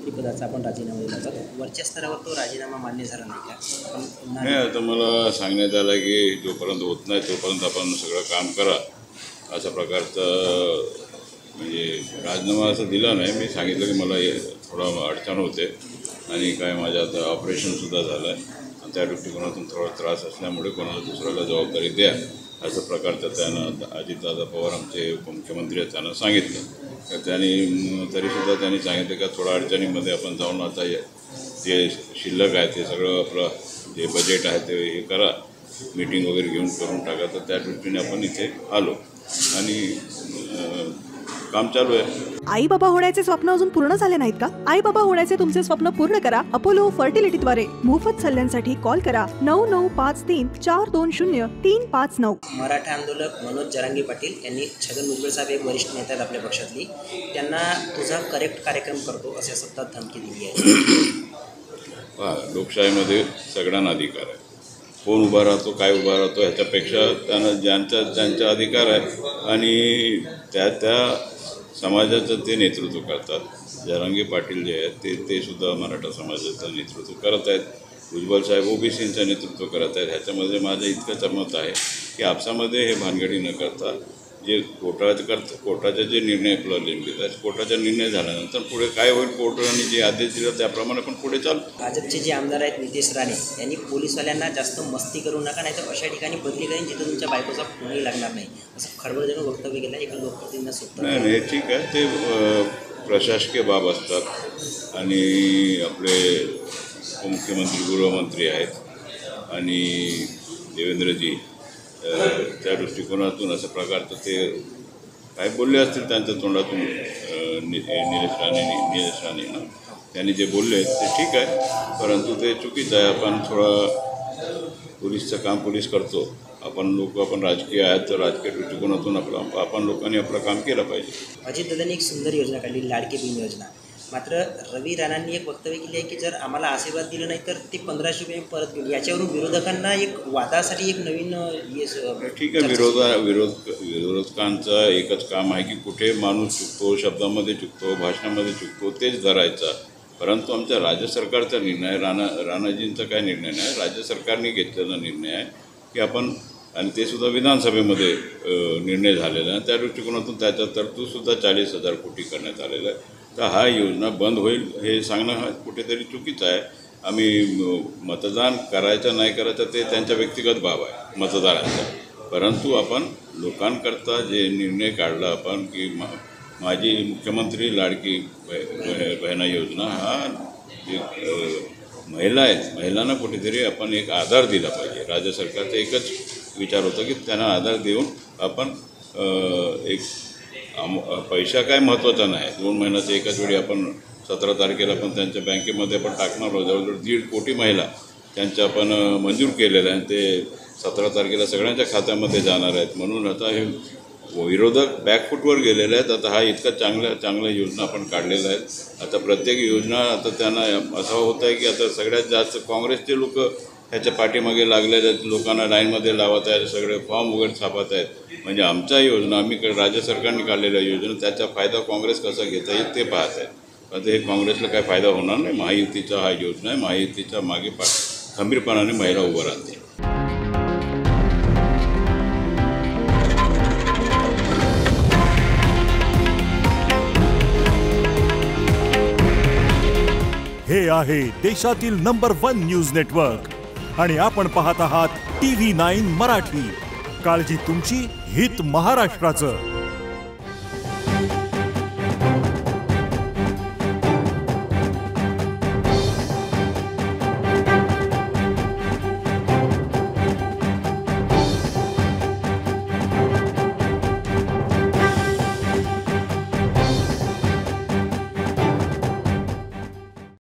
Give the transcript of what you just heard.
मंत्रिपदाचा आपण राजीनामा दिला होता, वरच्या स्तरावर तो राजीनामा मान्य झाला नाही का? नाही, आता मला सांगण्यात आलं की जोपर्यंत होत नाही तोपर्यंत आपण सगळं काम करा अशा प्रकारचं, म्हणजे राजीनामा असं दिला नाही. मी सांगितलं की मला थोडा अडचण होते आणि काय माझ्या आता ऑपरेशनसुद्धा झालं आहे आणि त्या दृष्टिकोनातून थोडा त्रास असल्यामुळे कोणाला दुसऱ्याला जबाबदारी द्या असं प्रकारचं त्यानं अजितदादा पवार आमचे उपमुख्यमंत्री आहेत त्यांना सांगितलं. तर तरीसुद्धा त्यांनी सांगितलं की थोडा अडचणीमध्ये आपण जाऊन आता जे शिल्लक आहे ते सगळं आपलं जे बजेट आहे ते हे करा, मीटिंग वगैरे घेऊन करून टाका. तर त्या दृष्टीने आपण इथे आलो आणि काम चालू आहे. आई बाबा होण्याचे स्वप्न अजून पूर्ण झाले नाहीत का? आई बाबा होण्याचे तुमचे स्वप्न पूर्ण करा अपोलो फर्टिलिटीद्वारे. मोफत सल्ल्यांसाठी कॉल करा 9953420359. मराठा आंदोलक मनोज जरांगे पाटील यांनी छगन भुजबळ साहेब एक वरिष्ठ नेते आहेत आपल्या पक्षातली, त्यांना तुझा करेक्ट कार्यक्रम करतो असे सतत धमकी दिली आहे. लोकशाहीमध्ये सगळ्यांना अधिकार आहे. कोण उभा राहतो काय उभा राहतो ह्याच्यापेक्षा त्यांना ज्यांचा अधिकार आहे आणि त्या समाजाचं ते नेतृत्व करतात. जरांगे पाटील जे आहेत ते सुद्धा मराठा समाजाचं नेतृत्व करत आहेत. भुजबळ साहेब ओबीसींचं नेतृत्व करत आहेत. ह्याच्यामध्ये माझं इतकंच मत आहे की आपसामध्ये हे भानगडी न करता जे कोर्टाचे जे निर्णय प्रलंबित आहेत, कोर्टाचा निर्णय झाल्यानंतर पुढे काय होईल, कोर्टाने जे आदेश दिला त्याप्रमाणे आपण पुढे चालू. भाजपचे जे आमदार आहेत नितेश राणे यांनी पोलीसवाल्यांना जास्त मस्ती करू नका, नाही तर अशा ठिकाणी बदली करेन जिथं तुमच्या बायकोचा फोनही लागणार नाही असं खळबळजनक वक्तव्य केलं एका लोकप्रतिनिधींना सुद्धा. नाही, हे ठीक आहे, ते प्रशासकीय बाब असतात आणि आपले उपमुख्यमंत्री गृहमंत्री आहेत आणि देवेंद्रजी त्या दृष्टिकोनातून असं प्रकारचं ते काय बोलले असतील त्यांच्या तोंडातून. निलेश राणेनं त्यांनी जे बोलले ते ठीक आहे, परंतु ते चुकीचं आहे. आपण थोडा पोलीसचं काम पोलीस करतो, आपण राजकीय आहेत तर राजकीय दृष्टिकोनातून आपण लोकांनी आपलं काम केलं पाहिजे. अजितदादांनी एक सुंदर योजना काढली, लाडकी बहीण योजना. मात्र रवी राणांनी एक वक्तव्य केले आहे की जर आम्हाला आशीर्वाद दिला नाही तर ते 1500 रुपये परत घेऊन. याच्यावरून विरोधकांना एक वादासाठी एक नवीन ठीक आहे. विरोधकांचं एकच काम आहे की कुठे माणूस चुकतो, शब्दामध्ये चुकतो, भाषणामध्ये चुकतो, तेच धरायचा. परंतु आमच्या राज्य सरकारचा निर्णय, राणाजींचा काय निर्णय नाही, राज्य सरकारने घेतलेला निर्णय आहे की आपण, आणि ते सुद्धा विधानसभेमध्ये निर्णय झालेला आहे. त्या दृष्टिकोनातून त्याच्या तरतूदसुद्धा 40,000 कोटी करण्यात आलेला आहे. तर हा योजना बंद होईल हे सांगणं हा कुठेतरी चुकीचं आहे. आम्ही मतदान करायचं नाही करायचं ते त्यांच्या व्यक्तिगत बाब आहे मतदारांचा, परंतु आपण लोकांकरता जे निर्णय काढला आपण की माझी मुख्यमंत्री लाडकी बहिणा योजना हा एक महिला आहेत, महिलांना कुठेतरी आपण एक आधार दिला पाहिजे. राज्य सरकारचा एकच विचार होता की त्यांना आधार देऊन आपण एक पैसा काय महत्त्वाचा नाही. 2 महिन्याचं एकाच वेळी आपण 17 तारखेला पण त्यांच्या बँकेमध्ये आपण टाकणार आहोत. जवळजवळ 1.5 कोटी महिला त्यांच्या आपण मंजूर केलेल्या आहे. ते 17 तारखेला सगळ्यांच्या खात्यामध्ये जाणार आहेत. म्हणून आता हे विरोधक बॅकफूटवर गेलेले आहेत. आता हा इतका चांगल्या योजना आपण काढलेल्या आहेत. आता प्रत्येक योजना आता त्यांना असं होत आहे की आता सगळ्यात जास्त काँग्रेसचे लोक ह्याच्या पाठीमागे लागलेले आहेत. लोकांना लाईनमध्ये लावत आहेत, सगळे फॉर्म वगैरे छापत आहेत. म्हणजे आमच्या योजना, आम्ही राज्य सरकारने काढलेल्या योजना, त्याचा फायदा काँग्रेस कसा घेता येईल ते पाहत आहेत. आता हे काँग्रेसला काय फायदा होणार नाही. महायुतीचा हा योजना आहे. महायुतीच्या मागे खंबीरपणाने महिला उभं राहते. हे आहे देशातील नंबर 1 न्यूज नेटवर्क आणि आपण पाहत आहात TV9 मराठी. काळजी तुमची, हित महाराष्ट्राचं.